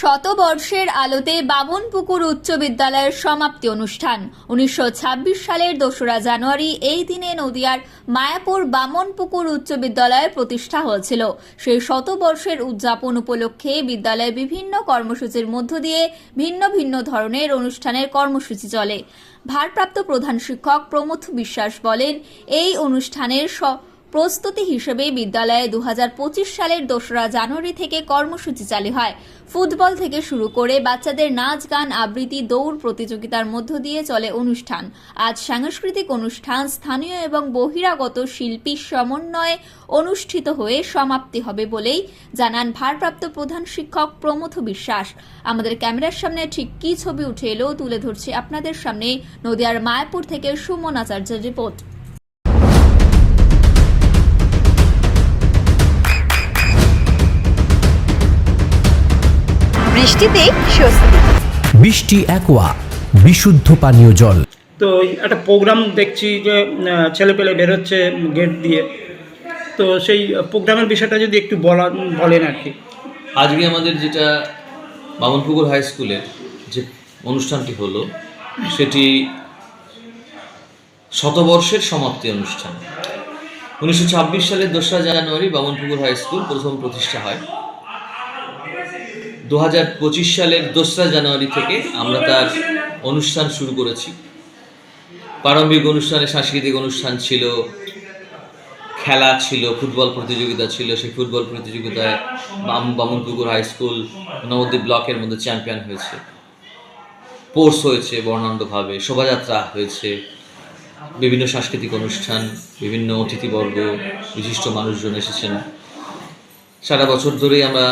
শতবর্ষের আলোতে বামনপুকুর উচ্চ বিদ্যালয়ের সমাপ্তি অনুষ্ঠান 1926 সালের 2রা জানুয়ারি এই দিনে নদিয়ার মায়াপুর বামনপুকুর উচ্চ বিদ্যালয়ের প্রতিষ্ঠা হয়েছিল। সেই শতবর্ষের উদযাপন উপলক্ষে বিদ্যালয়ে বিভিন্ন কর্মসূচির মধ্য দিয়ে ভিন্ন ভিন্ন ধরনের অনুষ্ঠানের কর্মসূচি চলে। ভারপ্রাপ্ত প্রধান শিক্ষক প্রমথ বিশ্বাস বলেন, এই অনুষ্ঠানের প্রস্তুতি হিসেবে বিদ্যালয়ে 2025 সালের 2রা জানুয়ারি থেকে কর্মসূচি চালু হয়। ফুটবল থেকে শুরু করে বাচ্চাদের নাচ গান আবৃত্তি দৌড় প্রতিযোগিতার মধ্য দিয়ে চলে অনুষ্ঠান। আজ সাংস্কৃতিক অনুষ্ঠান স্থানীয় এবং বহিরাগত শিল্পীর সমন্বয়ে অনুষ্ঠিত হয়ে সমাপ্তি হবে বলেই জানান ভারপ্রাপ্ত প্রধান শিক্ষক প্রমথ বিশ্বাস। আমাদের ক্যামেরার সামনে ঠিক কী ছবি উঠে এলো তুলে ধরছি আপনাদের সামনে নদিয়ার মায়াপুর থেকে সুমন আচার্যের রিপোর্ট। বৃষ্টিতে স্বস্তি। বৃষ্টি অ্যাকোয়া বিশুদ্ধ পানীয় জল। তো একটা প্রোগ্রাম দেখছি যে ছেলেপেলে বেরোচ্ছে গেট দিয়ে, তো সেই প্রোগ্রামের বিষয়টা যদি একটু বলেন আর কি। আজকে আমাদের যেটা বামনপুকুর হাই স্কুলের যে অনুষ্ঠানটি হলো সেটি শতবর্ষের সমাপ্তি অনুষ্ঠান। 1926 সালের 2রা জানুয়ারি বামনপুকুর হাই স্কুল প্রথম প্রতিষ্ঠা হয়। 2025 সালের 2রা জানুয়ারি থেকে আমরা তার অনুষ্ঠান শুরু করেছি। প্রারম্ভিক অনুষ্ঠানে সাংস্কৃতিক অনুষ্ঠান ছিল, খেলা ছিল, ফুটবল প্রতিযোগিতা ছিল। সেই ফুটবল প্রতিযোগিতায় বামনপুকুর হাই স্কুল নবদ্বীপ ব্লকের মধ্যে চ্যাম্পিয়ন হয়েছে। স্পোর্টস হয়েছে বর্ণাঢ্যভাবে, শোভাযাত্রা হয়েছে, বিভিন্ন সাংস্কৃতিক অনুষ্ঠান, বিভিন্ন অতিথিবর্গ, বিশিষ্ট মানুষজন এসেছেন। সারা বছর ধরেই আমরা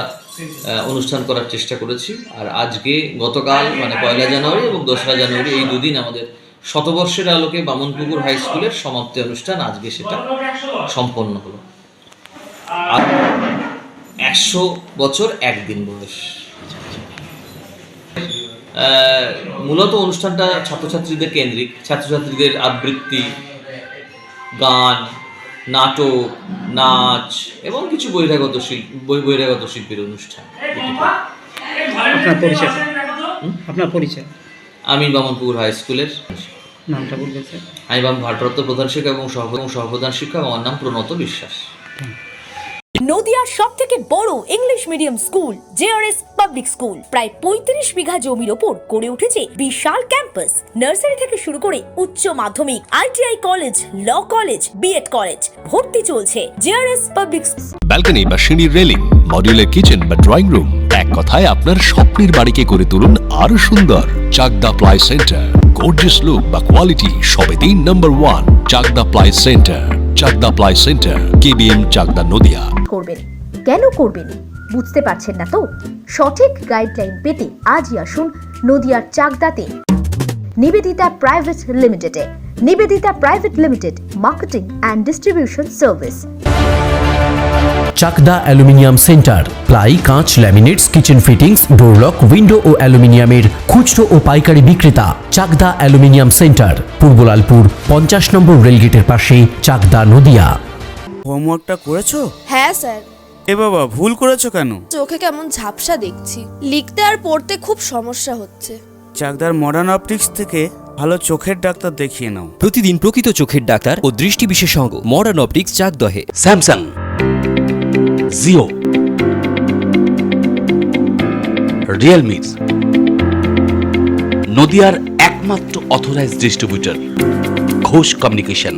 অনুষ্ঠান করার চেষ্টা করেছি। আর আজকে গতকাল মানে 1 জানুয়ারি এবং 2রা জানুয়ারি এই দুদিন আমাদের শতবর্ষের আলোকে বামনপুকুর হাই স্কুলের সমাপ্তি অনুষ্ঠান আজকে সেটা সম্পন্ন হলো। আর 100 বছর একদিন বয়স। মূলত অনুষ্ঠানটা ছাত্রছাত্রীদের কেন্দ্রিক, ছাত্রছাত্রীদের আবৃত্তি, গান, নাটক, নাচ এবং কিছু বহিরাগত শিল্পীর অনুষ্ঠান। আপনার পরিচয়? আমি বামনপুকুর হাই স্কুলের নামটা বলবেন স্যার? আমি ভারপ্রাপ্ত প্রধান শিক্ষক এবং সহপ্রধান শিক্ষক। আমার নাম প্রণত বিশ্বাস। নদিয়ার সব থেকে বড় English medium school JRS public school প্রায় 35 বিঘা জমির ওপর গড়ে উঠেছে বিশাল ক্যাম্পাস। নার্সারি থেকে শুরু করে উচ্চ মাধ্যমিক, ITI college, law college, BEd college, ভর্তি চলছে জেআরএস পাবলিক। ব্যালকনি বা সিঁড়ির রেলিং, মডিউলার কিচেন বা ড্রয়িং রুম, এক কথায় আপনার স্বপ্নের বাড়িকে করে তুলুন আরো সুন্দর। Chakdah ply centre, gorgeous look বা কোয়ালিটি সবে 3 নম্বর 1 Chakdah ply centre. Chakdah ply centre, KBM, Chakdah, Nadia. করবেন কেন করবেন বুঝতে পারছেন না তো? সঠিক গাইডলাইন পেতে আজই আসুন নদিয়ার চাকদাতে নিবেদিতা প্রাইভেট লিমিটেডে। Nivedita private limited, marketing and distribution service. Chakda aluminium centre, ply, কাঁচ, laminates, kitchen fittings, door lock, window ও অ্যালুমিনিয়ামের খুচরো ও পাইকারি বিক্রেতা। চাকদা অ্যালুমিনিয়াম সেন্টার, পূর্বলালপুর 50 নম্বর রেলগেটের পাশে, চাকদা, নদিয়া। হোমওয়ার্কটা করেছো? হ্যাঁ স্যার। এ বাবা, ভুল করেছো কেন? চোখে কেমন ঝাপসা দেখছি, লিখতে আর পড়তে খুব সমস্যা হচ্ছে। চাকদার মডার্ন অপটিক্স থেকে ভালো চোখের ডাক্তার দেখিয়ে নাও। প্রতিদিন প্রকৃত চোখের ডাক্তার ও দৃষ্টি বিশেষজ্ঞ মডার্ন অপটিক্স, চাকদহে। স্যামসাং, জিও, রিয়েলমি, নদিয়ার একমাত্র অথরাইজড ডিস্ট্রিবিউটর ঘোষ কমিউনিকেশন,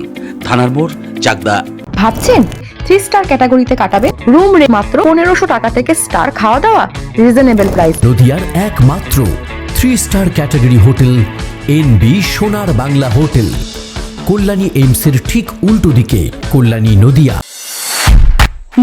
থানার মোড়, চাকদা। ভাবছেন 3 স্টার ক্যাটাগরিতে কাটাবেন? রুম রে মাত্র 1500 টাকা থেকে স্টার, খাওয়া দাওয়া রিজনেবল প্রাইস। নদিয়ার একমাত্র 3 স্টার ক্যাটাগরি হোটেল এনবি সোনার বাংলা হোটেল, কল্যাণী এইমসের ঠিক উল্টো দিকে, কল্যাণী, নদিয়া।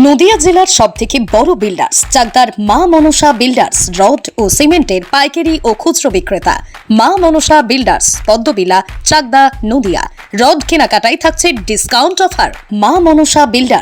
নদিয়া জেলার সব থেকে বড় বিল্ডার্স চাকদার মা মনসা বিল্ডার্স, রড ও সিমেন্টের পাইকারি ও খুচরো বিক্রেতা। মা মনসা বিল্ডার্স, পদ্মবিলা, চাকদা, নদিয়া। রড কেনাকাটায় থাকছে ডিসকাউন্ট অফার। মা মনসা বিল্ডার্স।